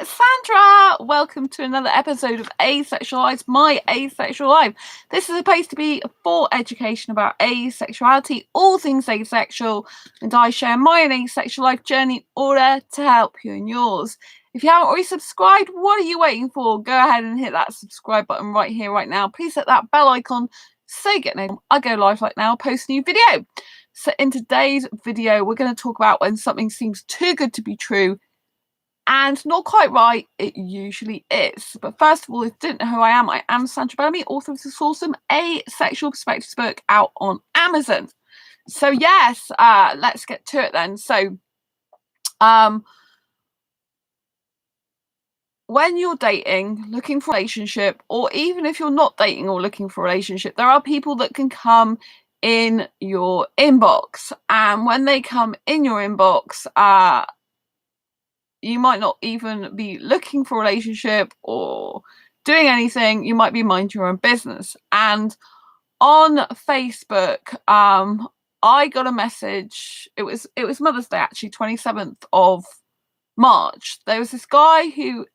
Sandra. Welcome to another episode of Asexualise, my asexual life. This is supposed to be for education about asexuality, all things asexual, and I share my own asexual life journey in order to help you in yours. If you haven't already subscribed, what are you waiting for? Go ahead and hit that subscribe button right here, right now. Please hit that bell icon so you get notified. I go live like now, post a new video. So in today's video, we're going to talk about when something seems too good to be true and not quite right. It usually is. But first of all, if you didn't know who I am Sandra Bellamy, author of this awesome Asexual Perspectives book out on Amazon. So yes, let's get to it then. So when you're dating, looking for a relationship, or even if you're not dating or looking for a relationship, there are people that can come in your inbox. And when they come in your inbox, you might not even be looking for a relationship or doing anything. You might be minding your own business. And on Facebook, I got a message. It was Mother's Day, actually, 27th of March. There was this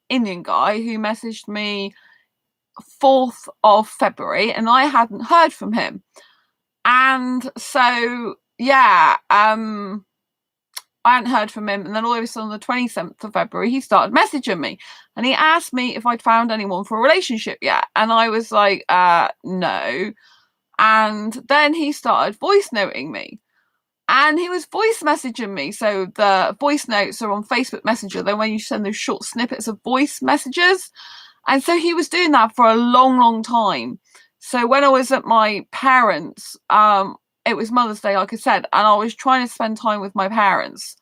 Indian guy, who messaged me 4th of February, and I hadn't heard from him. And so, yeah, I hadn't heard from him, and then all of a sudden on the 27th of February, he started messaging me, and he asked me if I'd found anyone for a relationship yet, and I was like, no. And then he started voice noting me, and he was voice messaging me. So the voice notes are on Facebook Messenger, then when you send those short snippets of voice messages, and so he was doing that for a long time. So when I was at my parents', it was Mother's Day, like I said, and I was trying to spend time with my parents.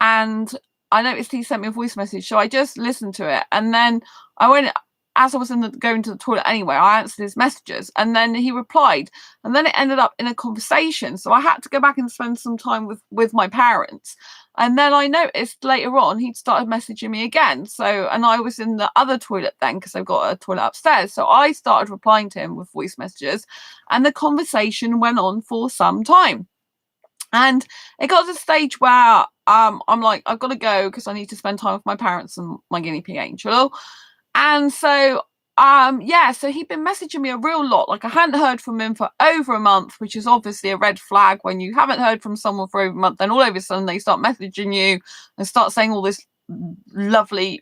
And I noticed he sent me a voice message, so I just listened to it. And then I went, as I was going to the toilet anyway, I answered his messages, and then he replied. And then it ended up in a conversation, so I had to go back and spend some time with my parents. And then I noticed later on he'd started messaging me again. So, and I was in the other toilet then, because I've got a toilet upstairs. So I started replying to him with voice messages, and the conversation went on for some time. And it got to the stage where I'm like, I've got to go because I need to spend time with my parents and my guinea pig Angel. And so so he'd been messaging me a real lot. Like, I hadn't heard from him for over a month, which is obviously a red flag. When you haven't heard from someone for over a month, then all of a sudden they start messaging you and start saying all this lovely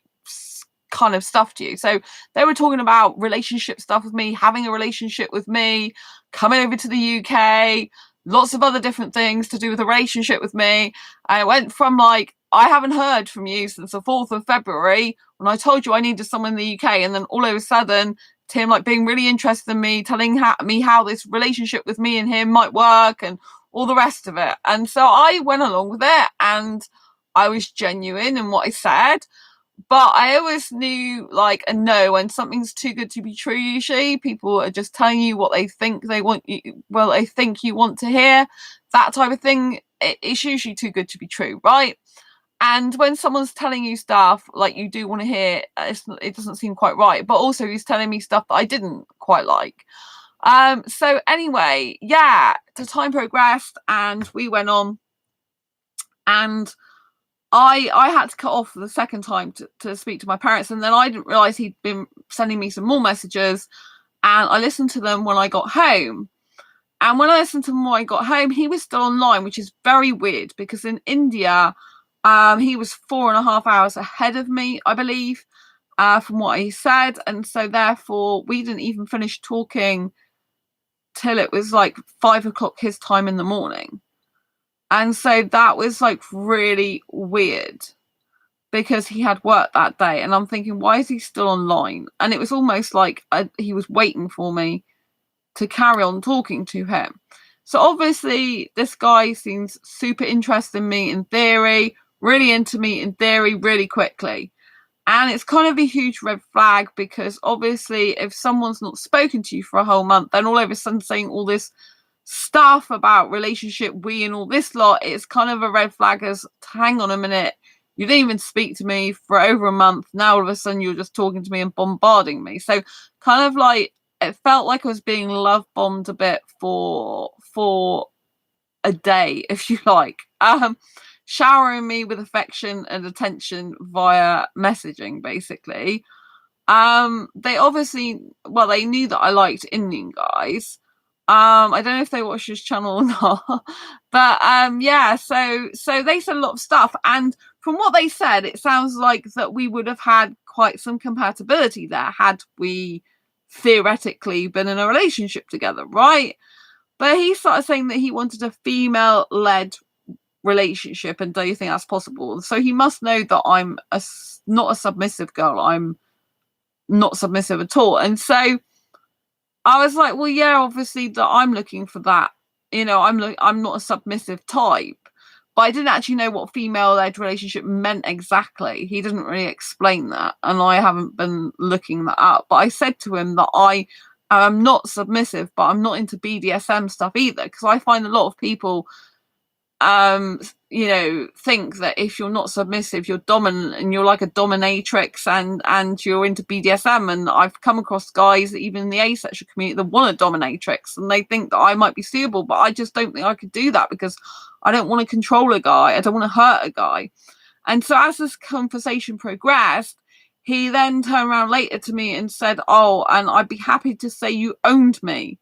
kind of stuff to you. So they were talking about relationship stuff with me, having a relationship with me, coming over to the UK, lots of other different things to do with a relationship with me. And it went from like, I haven't heard from you since the 4th of February when I told you I needed someone in the UK, and then all of a sudden Tim like being really interested in me, telling me how this relationship with me and him might work and all the rest of it. And so I went along with it, and I was genuine in what I said. But I always knew, like, a no, when something's too good to be true. Usually people are just telling you what they think they want you, well, they think you want to hear, that type of thing. It's usually too good to be true, right? And when someone's telling you stuff like you do want to hear, it doesn't seem quite right. But also he's telling me stuff that I didn't quite like. So anyway, yeah, the time progressed and we went on, and I had to cut off for the second time to speak to my parents, and then I didn't realise he'd been sending me some more messages, and I listened to them when I got home. And when I listened to him when I got home, he was still online, which is very weird because in India, he was 4.5 hours ahead of me, I believe, from what he said. And so therefore we didn't even finish talking till it was like 5 o'clock his time in the morning. And so that was like really weird because he had work that day, and I'm thinking, why is he still online? And it was almost like he was waiting for me to carry on talking to him. So obviously this guy seems super interested in me in theory, really into me in theory, really quickly. And it's kind of a huge red flag because obviously if someone's not spoken to you for a whole month, then all of a sudden saying all this stuff about relationship, we and all this lot, it's kind of a red flag as, hang on a minute, you didn't even speak to me for over a month. Now all of a sudden you're just talking to me and bombarding me. So kind of like, it felt like I was being love bombed a bit for a day, if you like. showering me with affection and attention via messaging, basically. They obviously, well, they knew that I liked Indian guys. I don't know if they watched his channel or not, but yeah. So they said a lot of stuff, and from what they said, it sounds like that we would have had quite some compatibility there had we theoretically been in a relationship together, right? But he started saying that he wanted a female-led relationship, and do you think that's possible? So he must know that I'm not a submissive girl. I'm not submissive at all. And so I was like, well, yeah, obviously that I'm looking for that. I'm not a submissive type. But I didn't actually know what female-led relationship meant exactly. He didn't really explain that, and I haven't been looking that up. But I said to him that I am not submissive, but I'm not into BDSM stuff either, because I find a lot of people think that if you're not submissive, you're dominant and you're like a dominatrix, and you're into BDSM. And I've come across guys, even in the asexual community, that want a dominatrix, and they think that I might be suitable, but I just don't think I could do that, because I don't want to control a guy. I don't want to hurt a guy. And so as this conversation progressed, he then turned around later to me and said, oh, and I'd be happy to say you owned me.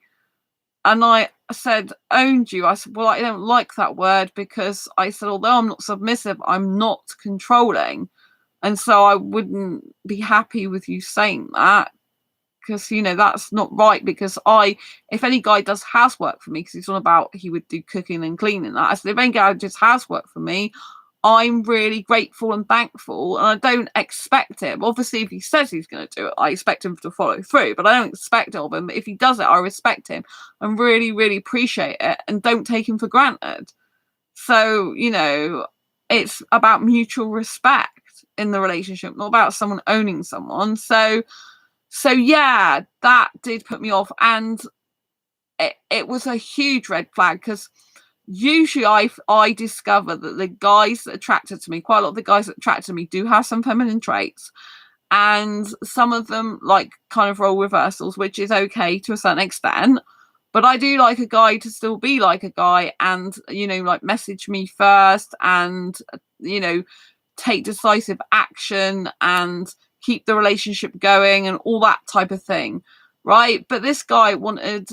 And I said, owned you? I said, well, I don't like that word, because I said, although I'm not submissive, I'm not controlling. And so I wouldn't be happy with you saying that, because, that's not right. Because if any guy does housework for me, because he's on about he would do cooking and cleaning that, I said, if any guy does housework for me, I'm really grateful and thankful, and I don't expect him. Obviously, if he says he's going to do it, I expect him to follow through, but I don't expect it of him. But if he does it, I respect him and really, really appreciate it, and don't take him for granted. So, it's about mutual respect in the relationship, not about someone owning someone. So yeah, that did put me off, and it was a huge red flag, because usually I discover that the guys that attracted to me, quite a lot of the guys that attracted to me, do have some feminine traits, and some of them like kind of role reversals, which is okay to a certain extent. But I do like a guy to still be like a guy, and like message me first, and take decisive action and keep the relationship going and all that type of thing, right? But this guy wanted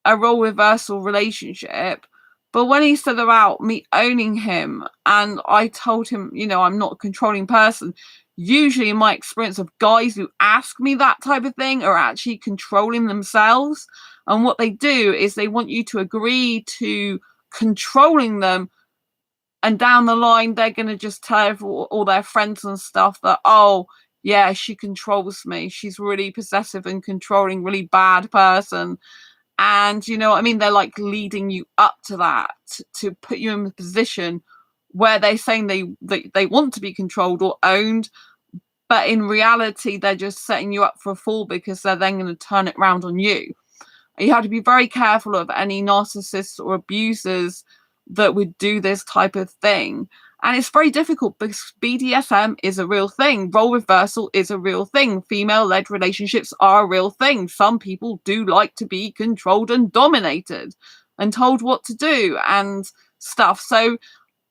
a role reversal relationship. But when he said about me owning him, and I told him, I'm not a controlling person, usually in my experience of guys who ask me that type of thing are actually controlling themselves. And what they do is they want you to agree to controlling them, and down the line they're going to just tell all their friends and stuff that, oh yeah, she controls me, she's really possessive and controlling, really bad person. And they're like leading you up to that, to put you in a position where they're saying they want to be controlled or owned, but in reality they're just setting you up for a fall, because they're then going to turn it around on you. And you have to be very careful of any narcissists or abusers that would do this type of thing. And it's very difficult, because BDSM is a real thing. Role reversal is a real thing. Female-led relationships are a real thing. Some people do like to be controlled and dominated and told what to do and stuff. So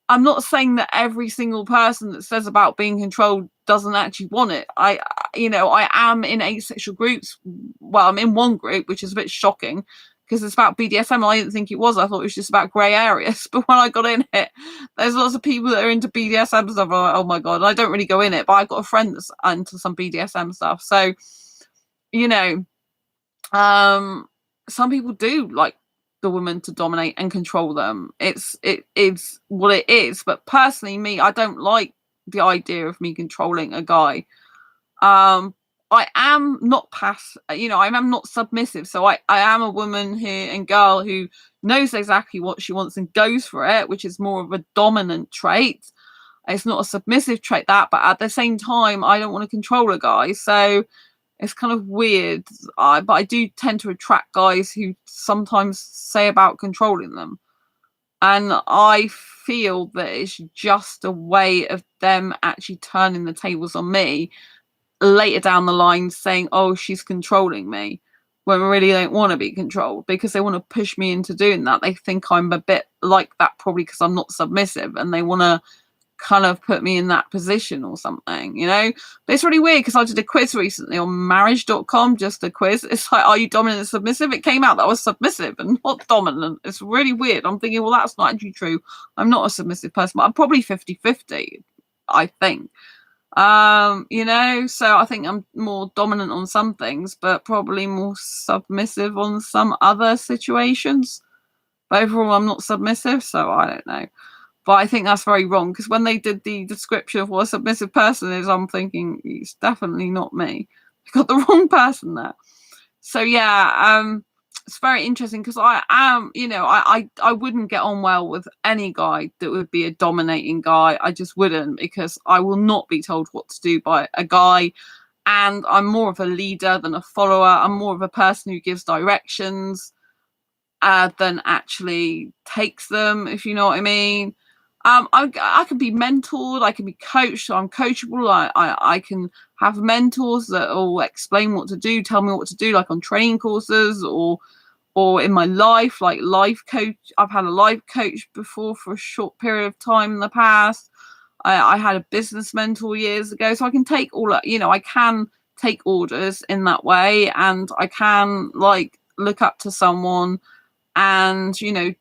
I'm not saying that every single person that says about being controlled doesn't actually want it. I am in asexual groups. Well, I'm in one group, which is a bit shocking, because it's about BDSM, and I didn't think it was. I thought it was just about grey areas. But when I got in it, there's lots of people that are into BDSM stuff. I'm like, oh my God, and I don't really go in it, but I've got a friend that's into some BDSM stuff. So, some people do like the woman to dominate and control them. It is what it is. But personally, me, I don't like the idea of me controlling a guy. I am not I am not submissive. So I am a woman here and girl who knows exactly what she wants and goes for it, which is more of a dominant trait. It's not a submissive trait, but at the same time, I don't want to control a guy. So it's kind of weird. But I do tend to attract guys who sometimes say about controlling them. And I feel that it's just a way of them actually turning the tables on me later down the line, saying, oh, she's controlling me. when I really don't want to be controlled, because they want to push me into doing that. They think I'm a bit like that, probably because I'm not submissive, and they want to kind of put me in that position or something, you know. But it's really weird, because I did a quiz recently on marriage.com, just a quiz. It's like, are you dominant and submissive? It came out that I was submissive and not dominant. It's really weird. I'm thinking, well, that's not actually true. I'm not a submissive person, but I'm probably 50-50, I think. You know, so I think I'm more dominant on some things, but probably more submissive on some other situations. But overall, I'm not submissive, so I don't know. But I think that's very wrong, because when they did the description of what a submissive person is, I'm thinking it's definitely not me. You got the wrong person there. So yeah, it's very interesting, because I am, you know, I wouldn't get on well with any guy that would be a dominating guy. I just wouldn't, because I will not be told what to do by a guy. And I'm more of a leader than a follower. I'm more of a person who gives directions than actually takes them, if you know what I mean. I can be mentored, I can be coached, so I'm coachable. I can have mentors that will explain what to do, tell me what to do, like on training courses, or in my life, like life coach. I've had a life coach before for a short period of time in the past. I had a business mentor years ago, so I can take all, you know, I can take orders in that way, and I can like look up to someone and, you know,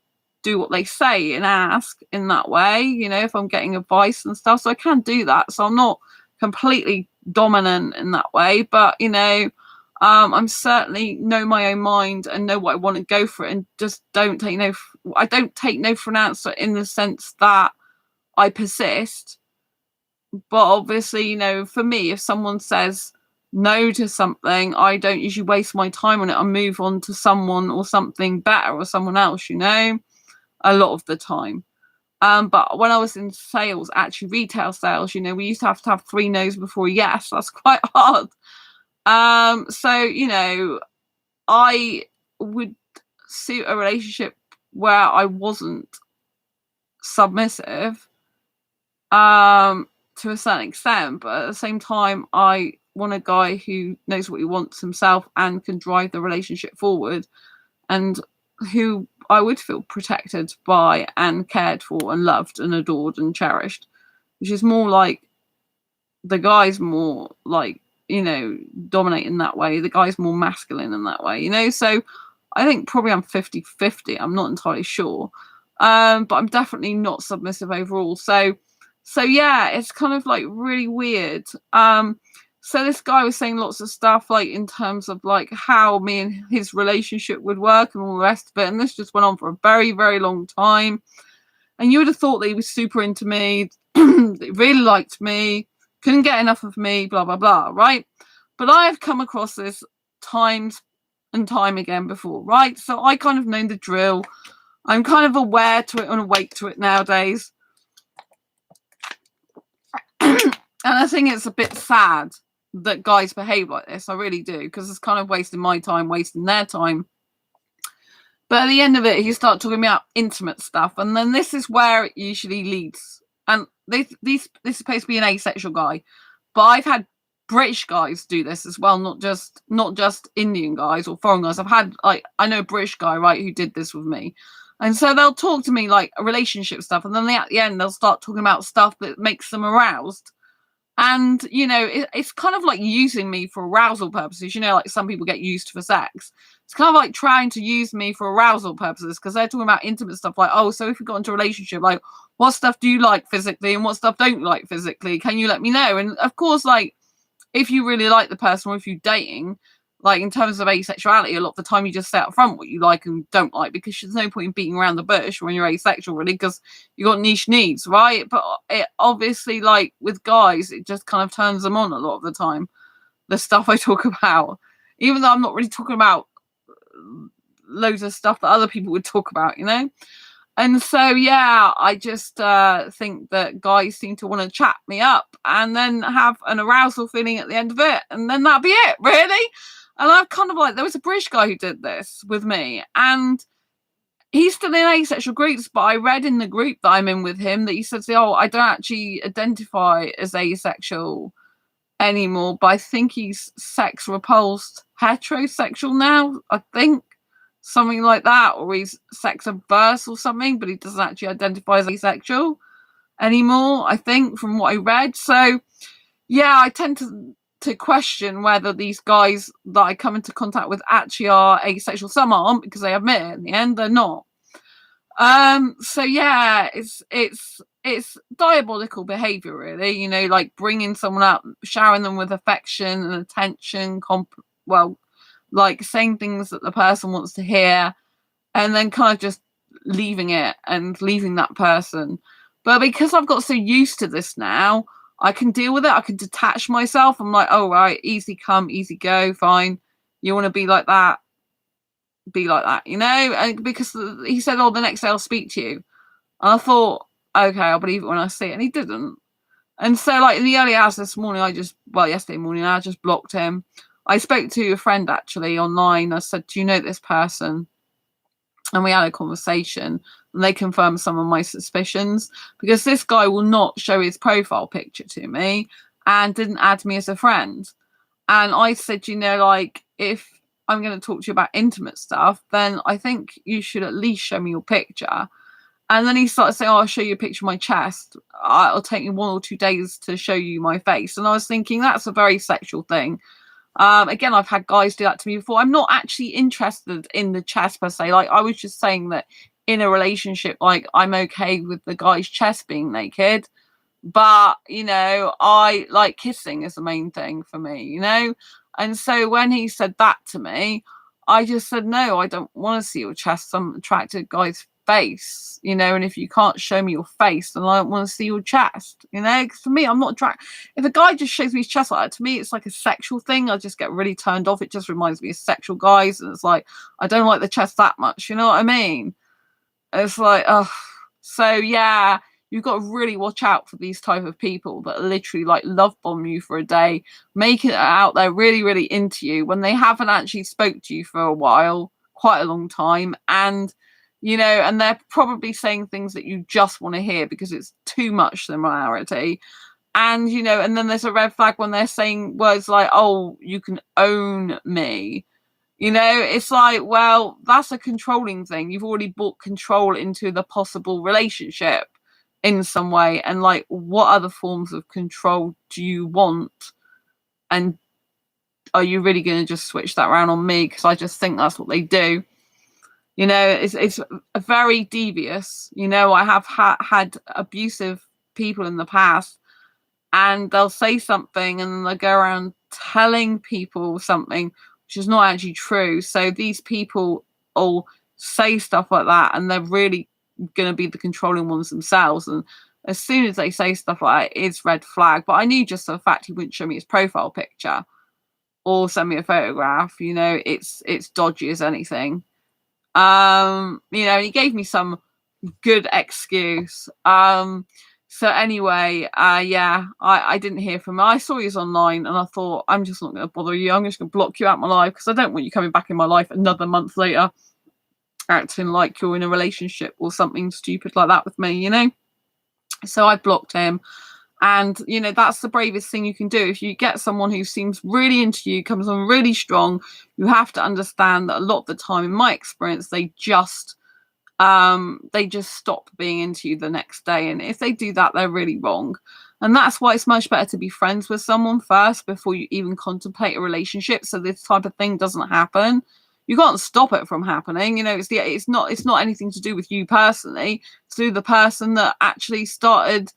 do what they say and ask in that way, you know, if I'm getting advice and stuff. So I can do that. So I'm not completely dominant in that way, but, you know, I'm certainly know my own mind and know what I want to go for it, and just don't take no. I don't take no for an answer, in the sense that I persist. But obviously, you know, for me, if someone says no to something, I don't usually waste my time on it. I move on to someone or something better, or someone else, you know, a lot of the time. But when I was in sales, actually retail sales, you know, we used to have 3 no's before a yes. That's quite hard. So, you know, I would suit a relationship where I wasn't submissive, to a certain extent, but at the same time, I want a guy who knows what he wants himself and can drive the relationship forward, and who I would feel protected by and cared for and loved and adored and cherished, which is more like, the guy's more like, you know, dominating that way. The guy's more masculine in that way, you know. So I think probably I'm 50-50. I'm not entirely sure. But I'm definitely not submissive overall. So yeah, it's kind of like really weird. So this guy was saying lots of stuff, like in terms of like how me and his relationship would work and all the rest of it. And this just went on for a very, very long time. And you would have thought that he was super into me, that he really liked me, couldn't get enough of me, blah, blah, blah, right? But I have come across this times and time again before, right? So I kind of know the drill. I'm kind of aware to it and awake to it nowadays. And I think it's a bit sad that guys behave like this. I really do, because it's kind of wasting my time, wasting their time. But at the end of it, you start talking about intimate stuff, and then this is where it usually leads. And this is supposed to be an asexual guy, but I've had British guys do this as well, not just Indian guys or foreign guys. I've had, like, I know a British guy, right, who did this with me. And so they'll talk to me like relationship stuff, and then at the end they'll start talking about stuff that makes them aroused. And, you know, it's kind of like using me for arousal purposes. You know, like some people get used for sex. It's kind of like trying to use me for arousal purposes, because they're talking about intimate stuff like, oh, so if we got into a relationship, like, what stuff do you like physically and what stuff don't you like physically? Can you let me know? And of course, like, if you really like the person, or if you're dating, like in terms of asexuality, a lot of the time you just say up front what you like and don't like, because there's no point in beating around the bush when you're asexual, really, because you got niche needs, right? But it obviously, like with guys, it just kind of turns them on a lot of the time, the stuff I talk about, even though I'm not really talking about loads of stuff that other people would talk about, you know. And so yeah, I just think that guys seem to want to chat me up and then have an arousal feeling at the end of it, and then that'd be it, really. And I've kind of like, there was a British guy who did this with me, and he's still in asexual groups, but I read in the group that I'm in with him that he says, oh, I don't actually identify as asexual anymore, but I think he's sex repulsed heterosexual now, I think. Something like that, or he's sex averse or something, but he doesn't actually identify as asexual anymore, I think, from what I read. So yeah, I tend to question whether these guys that I come into contact with actually are asexual. Some aren't, because they admit it in the end they're not. So yeah, it's diabolical behavior, really, you know, like bringing someone up, showering them with affection and attention, well, like saying things that the person wants to hear, and then kind of just leaving it and leaving that person. But because I've got so used to this now, I can deal with it. I can detach myself. I'm like, oh right, easy come, easy go, fine. You want to be like that, be like that, you know? And because he said, oh, the next day I'll speak to you. And I thought, okay, I'll believe it when I see it. And he didn't. And so, like, in the early hours this morning, yesterday morning, I just blocked him. I spoke to a friend actually online. I said, do you know this person? And we had a conversation, and they confirmed some of my suspicions, because this guy will not show his profile picture to me and didn't add me as a friend. And I said, you know, like, if I'm going to talk to you about intimate stuff, then I think you should at least show me your picture. And then he started saying, oh, I'll show you a picture of my chest. It'll take me 1 or 2 days to show you my face. And I was thinking, that's a very sexual thing. Again, I've had guys do that to me before. I'm not actually interested in the chest per se. Like, I was just saying that in a relationship, like, I'm okay with the guy's chest being naked, but, you know, I like kissing is the main thing for me, you know? And so when he said that to me, I just said, no, I don't want to see your chest. I'm attracted to guy's face, you know, and if you can't show me your face, then I don't want to see your chest, you know, because for me, I'm not attracted. If a guy just shows me his chest like that, to me, it's like a sexual thing. I just get really turned off. It just reminds me of sexual guys, and it's like, I don't like the chest that much, you know what I mean? It's like, oh, so yeah, you've got to really watch out for these type of people that literally like love bomb you for a day, make it out they're really, really into you when they haven't actually spoke to you for a while, quite a long time, and you know, and they're probably saying things that you just want to hear because it's too much similarity. And you know, and then there's a red flag when they're saying words like, oh, you can own me. You know, it's like, well, that's a controlling thing. You've already brought control into the possible relationship in some way. And like, what other forms of control do you want? And are you really going to just switch that around on me? Because I just think that's what they do. You know, it's very devious. You know, I have had abusive people in the past, and they'll say something and then they'll go around telling people something which is not actually true. So these people all say stuff like that, and they're really going to be the controlling ones themselves. And as soon as they say stuff like that, it's red flag. But I knew just the fact he wouldn't show me his profile picture or send me a photograph. You know, it's dodgy as anything. You know, he gave me some good excuse. So anyway, yeah, I didn't hear from him. I saw he was online, and I thought, I'm just not going to bother you. I'm just going to block you out of my life, because I don't want you coming back in my life another month later acting like you're in a relationship or something stupid like that with me, you know? So I blocked him. And, you know, that's the bravest thing you can do. If you get someone who seems really into you, comes on really strong, you have to understand that a lot of the time, in my experience, they just stop being into you the next day. And if they do that, they're really wrong. And that's why it's much better to be friends with someone first before you even contemplate a relationship, so this type of thing doesn't happen. You can't stop it from happening. You know, it's not anything to do with you personally. It's to do with the person that actually started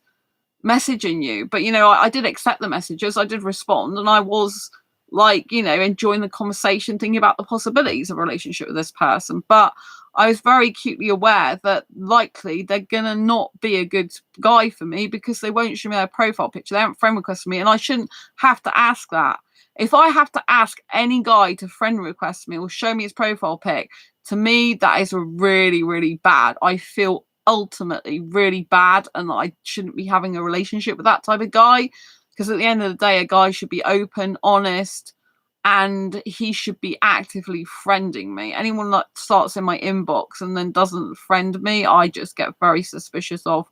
messaging you. But you know, I did accept the messages, I did respond, and I was like, you know, enjoying the conversation, thinking about the possibilities of a relationship with this person. But I was very acutely aware that likely they're gonna not be a good guy for me, because they won't show me their profile picture, they haven't friend requested me, and I shouldn't have to ask that. If I have to ask any guy to friend request me or show me his profile pic, to me that is really, really bad. I feel ultimately really bad, and I shouldn't be having a relationship with that type of guy, because at the end of the day, a guy should be open, honest, and he should be actively friending me. Anyone that starts in my inbox and then doesn't friend me, I just get very suspicious of.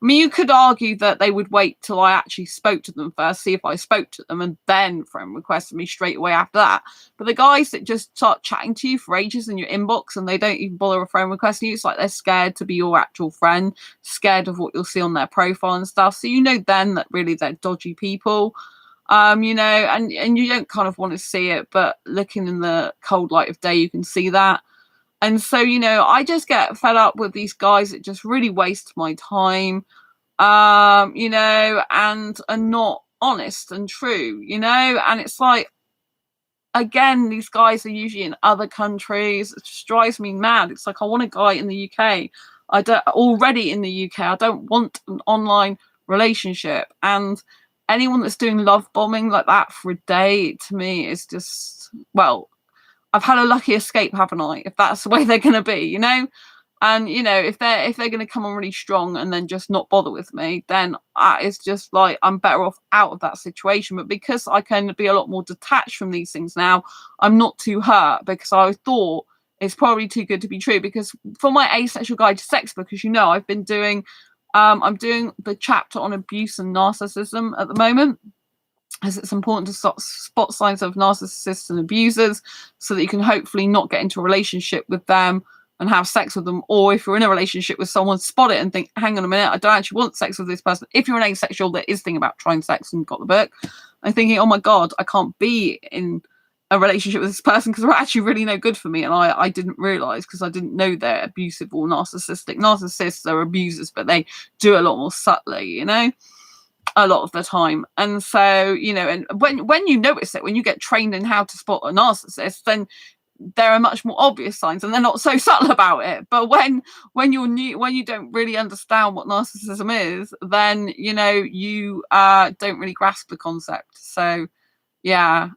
I mean, you could argue that they would wait till I actually spoke to them first, see if I spoke to them, and then friend requested me straight away after that. But the guys that just start chatting to you for ages in your inbox and they don't even bother a friend requesting you, it's like they're scared to be your actual friend, scared of what you'll see on their profile and stuff. So you know then that really they're dodgy people. You know, and you don't kind of want to see it, but looking in the cold light of day, you can see that. And so, you know, I just get fed up with these guys that just really waste my time, you know, and are not honest and true, you know. And it's like, again, these guys are usually in other countries. It just drives me mad. It's like, I want a guy in the UK. I don't already in the UK. I don't want an online relationship. And anyone that's doing love bombing like that for a day, to me, is just, well, I've had a lucky escape, haven't I? If that's the way they're going to be, you know. And you know, if they're going to come on really strong and then just not bother with me, then it's just like I'm better off out of that situation. But because I can be a lot more detached from these things now, I'm not too hurt, because I thought it's probably too good to be true. Because for my Asexual Guide to Sex book, as you know, I've been doing I'm doing the chapter on abuse and narcissism at the moment, as it's important to spot signs of narcissists and abusers so that you can hopefully not get into a relationship with them and have sex with them. Or if you're in a relationship with someone, spot it and think, hang on a minute, I don't actually want sex with this person. If you're an asexual that is thinking about trying sex and got the book, I'm thinking, oh my God, I can't be in a relationship with this person because they're actually really no good for me. And I didn't realize, because I didn't know they're abusive or narcissistic. Narcissists are abusers, but they do a lot more subtly, you know, a lot of the time. And so, you know, and when you notice it, when you get trained in how to spot a narcissist, then there are much more obvious signs and they're not so subtle about it. But when you're new, when you don't really understand what narcissism is, then you know you don't really grasp the concept. So yeah,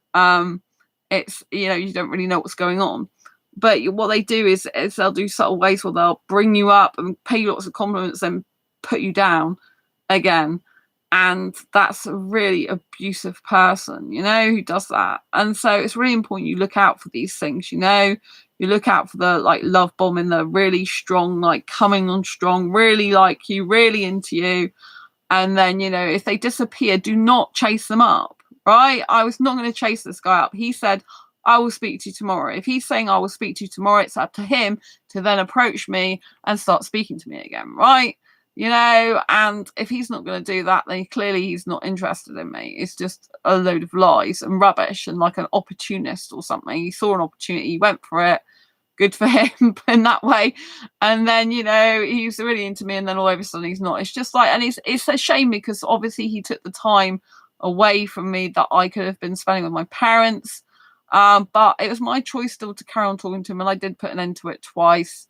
it's, you know, you don't really know what's going on. But what they do is they'll do subtle ways where they'll bring you up and pay you lots of compliments and put you down again. And that's a really abusive person, you know, who does that. And so it's really important you look out for these things, you know. You look out for the like love bombing, the really strong, like coming on strong, really like you, really into you. And then, you know, if they disappear, do not chase them up, right? I was not going to chase this guy up. He said, I will speak to you tomorrow. If he's saying I will speak to you tomorrow, it's up to him to then approach me and start speaking to me again, right? You know, and if he's not going to do that, then clearly he's not interested in me. It's just a load of lies and rubbish and like an opportunist or something. He saw an opportunity, he went for it. Good for him in that way. And then, you know, he's really into me and then all of a sudden he's not. It's just like, and it's a shame because obviously he took the time away from me that I could have been spending with my parents. But it was my choice still to carry on talking to him, and I did put an end to it twice.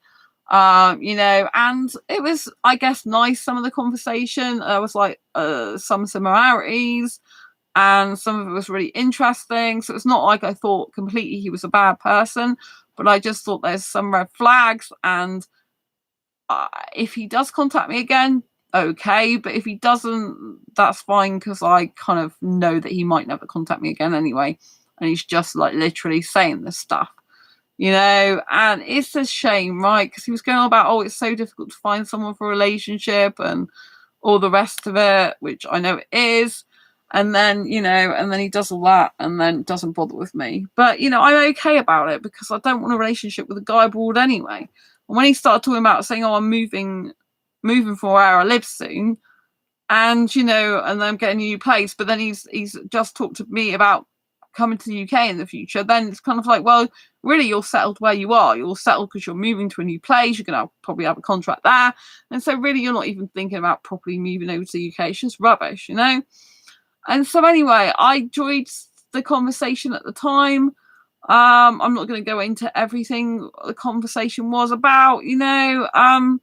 You know, and it was, I guess, nice. Some of the conversation, there was like some similarities, and some of it was really interesting. So it's not like I thought completely he was a bad person, but I just thought there's some red flags. And if he does contact me again, okay, but if he doesn't, that's fine, because I kind of know that he might never contact me again anyway, and he's just like literally saying this stuff. You know, and it's a shame, right? Because he was going on about, oh, it's so difficult to find someone for a relationship and all the rest of it, which I know it is. And then, you know, and then he does all that and then doesn't bother with me. But, you know, I'm okay about it because I don't want a relationship with a guy abroad anyway. And when he started talking about saying, oh, I'm moving from where I live soon, and, you know, and then I'm getting a new place, but then he's just talked to me about coming to the UK in the future, then it's kind of like, well, really, you're settled where you are. You're settled because you're moving to a new place. You're going to probably have a contract there. And so really, you're not even thinking about properly moving over to the UK. It's just rubbish, you know? And so anyway, I enjoyed the conversation at the time. I'm not going to go into everything the conversation was about, you know.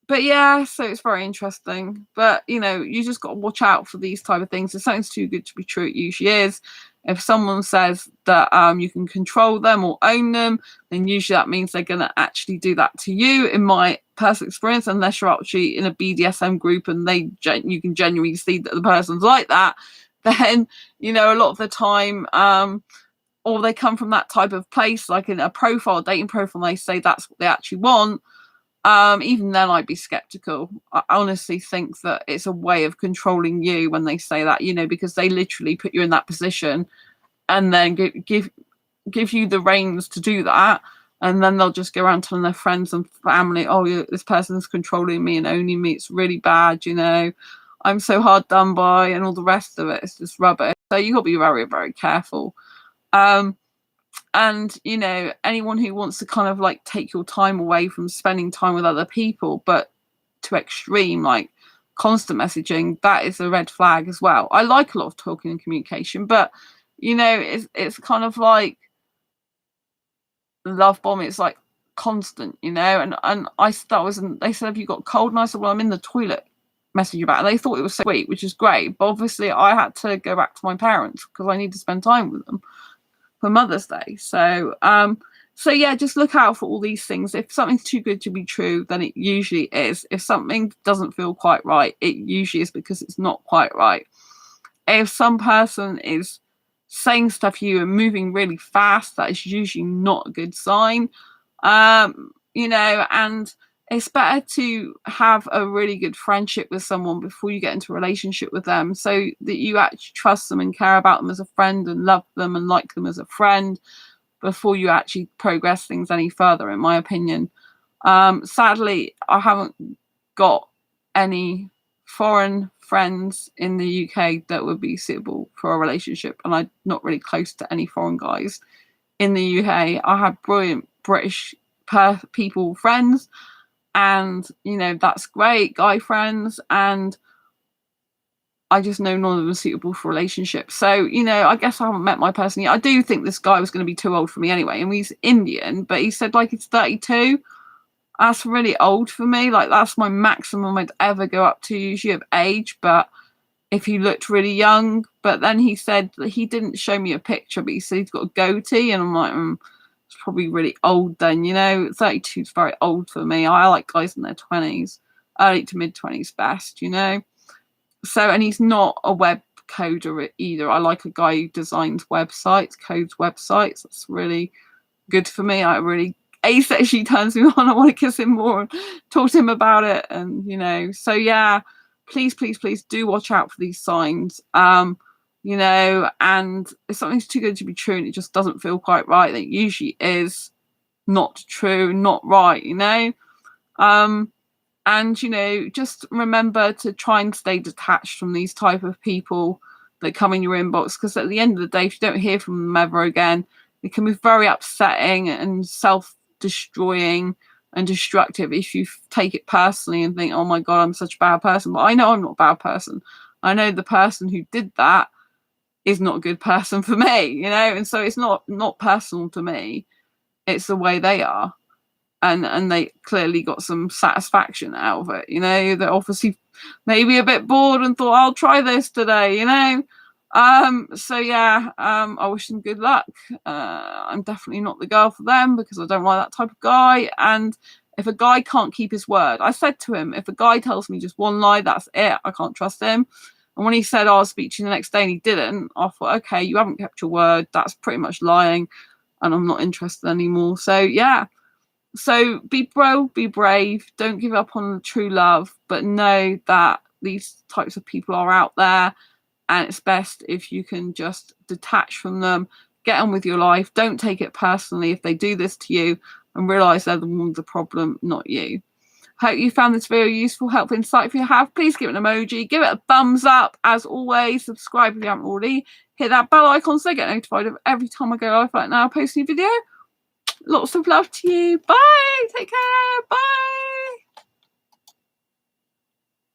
But yeah, so it's very interesting. But, you know, you just got to watch out for these type of things. If something's too good to be true, it usually is. If someone says that you can control them or own them, then usually that means they're going to actually do that to you, in my personal experience, unless you're actually in a BDSM group and you can genuinely see that the person's like that, then, you know, a lot of the time, or they come from that type of place, like in a profile, dating profile, and they say that's what they actually want, even then I'd be skeptical. I honestly think that it's a way of controlling you when they say that, you know, because they literally put you in that position and then give you the reins to do that, and then they'll just go around telling their friends and family, oh, this person's controlling me and owning me, it's really bad, you know, I'm so hard done by, and all the rest of it. It's just rubbish. So you got to be very, very careful. And you know, anyone who wants to kind of like take your time away from spending time with other people, but to extreme, like constant messaging, that is a red flag as well. I like a lot of talking and communication, but you know, it's kind of like love bombing. It's like constant, you know. And I that was, they said, have you got cold? And I said, well, I'm in the toilet, message you back. And they thought it was so sweet, which is great, but obviously I had to go back to my parents because I need to spend time with them for Mother's Day. So so yeah, just look out for all these things. If something's too good to be true, then it usually is. If something doesn't feel quite right, it usually is because it's not quite right. If some person is saying stuff to you and moving really fast, that is usually not a good sign. You know, and it's better to have a really good friendship with someone before you get into a relationship with them, so that you actually trust them and care about them as a friend and love them and like them as a friend before you actually progress things any further, in my opinion. Sadly, I haven't got any foreign friends in the UK that would be suitable for a relationship, and I'm not really close to any foreign guys in the UK. I have brilliant British people friends, and you know, that's great, guy friends, and I just know none of them are suitable for relationships. So, you know, I guess I haven't met my person yet. I do think this guy was going to be too old for me anyway, and he's Indian, but he said like he's 32. That's really old for me. Like, that's my maximum I'd ever go up to, usually of age, but if he looked really young. But then he said that he didn't show me a picture, but he said he's got a goatee, and I'm like, it's probably really old then, you know. 32 is very old for me. I like guys in their 20s, early to mid 20s best, you know. So, and he's not a web coder either. I like a guy who designs websites, codes websites. That's really good for me. I really, asexually turns me on. I want to kiss him more and talk to him about it. And, you know, so yeah, please, please, please do watch out for these signs. You know, and if something's too good to be true and it just doesn't feel quite right, that usually is not true, not right, you know. And, you know, just remember to try and stay detached from these type of people that come in your inbox, because at the end of the day, if you don't hear from them ever again, it can be very upsetting and self-destroying and destructive if you take it personally and think, oh my God, I'm such a bad person. But I know I'm not a bad person. I know the person who did that is not a good person for me, you know. And so it's not personal to me. It's the way they are. And they clearly got some satisfaction out of it, you know. They're obviously maybe a bit bored and thought, I'll try this today, you know. So yeah, I wish them good luck. I'm definitely not the girl for them, because I don't like that type of guy. And if a guy can't keep his word, I said to him, if a guy tells me just one lie, that's it, I can't trust him. And when he said, I'll speak to you the next day, and he didn't, I thought, okay, you haven't kept your word, that's pretty much lying, and I'm not interested anymore. So yeah. So be brave, don't give up on true love, but know that these types of people are out there, and it's best if you can just detach from them, get on with your life, don't take it personally if they do this to you, and realise they're the one with the problem, not you. Hope you found this video useful, helpful, insightful. If you have, please give it an emoji, give it a thumbs up. As always, subscribe if you haven't already, hit that bell icon so you get notified of every time I go live like now, post a new video. Lots of love to you. Bye. Take care. Bye.